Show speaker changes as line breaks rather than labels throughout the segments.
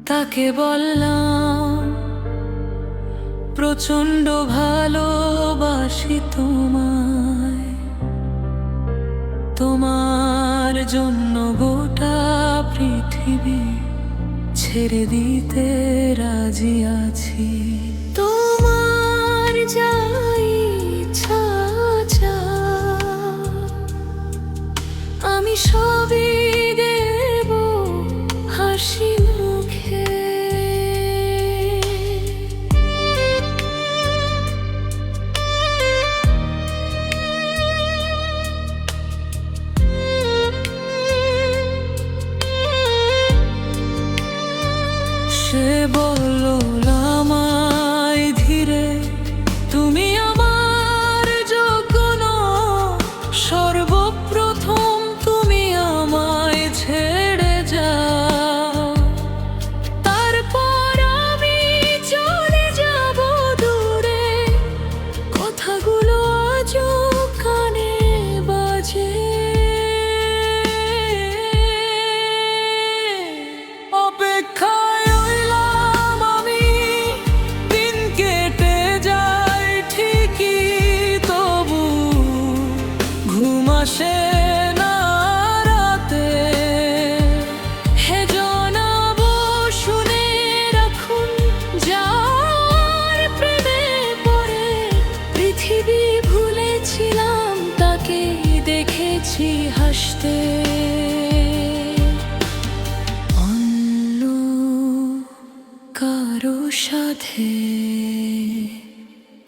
তাকে বললাম প্রচণ্ড ভালোবাসি তোমায়, তোমার জন্য গোটা পৃথিবী ছেড়ে দিতে রাজি আছি। তোমার যা ইচ্ছা আমি সবই দেব হাসি মুখে। সে বলল আমায় ধীরে, তুমি আমার যোগ্য নও, সর্বপ্রথম তুমি আমায় ছেড়ে যাও, তারপর আমি চলে যাব দূরে। কথাগুলো আজও কানে বাজে, অপেক্ষা আসে না রাতে। হে জনাব শুনে রাখুন, যার প্রেমে পড়ে পৃথিবী ভুলেছিলাম, তাকে দেখেছি হাসতে অন্য কারো সাথে।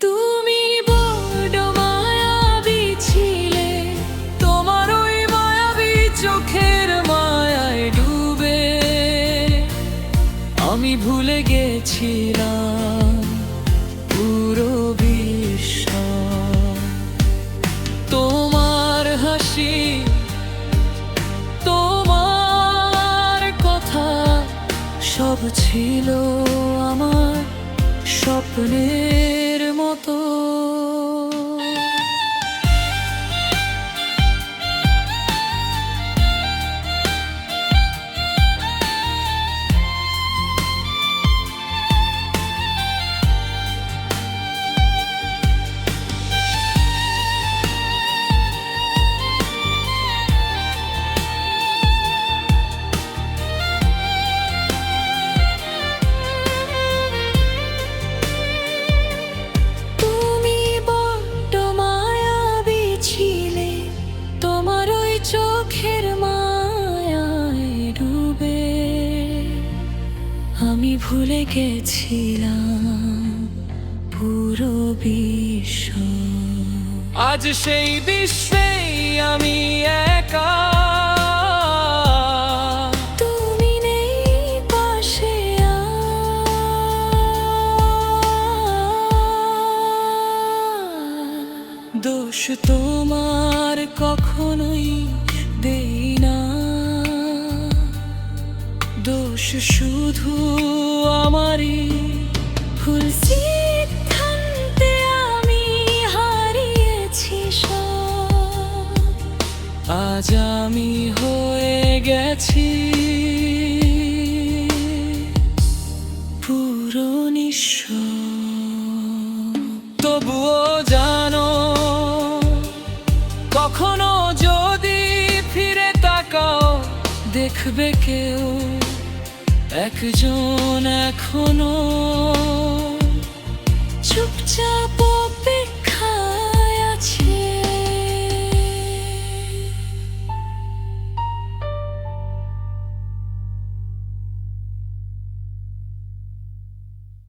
তুমি বড় মায়াবী ছিলে, তোমার ওই মায়াবী চোখের মায়ায় ডুবে আমি ভুলে গেছিলাম পুরো বিশ্ব। তোমার হাসি, তোমার কথা সব ছিল আমার স্বপ্নের মতো। আমি ভুলে গেছিলাম পুরো বিশ্ব। আজ সেই বিশ্বেই আমি একা, তুমি নেই পাশে। দোষ তোমার কখনোই দেই না, দোষ শুধু আমারই। ভুল সিদ্ধান্তে আমি হারিয়েছি সব, আজ আমি হয়ে গেছি পুরো নিঃস্ব। তবুও জানো, কখনো যদি ফিরে তাকাও, দেখবে কেউ একজন এখনো চুপচাপ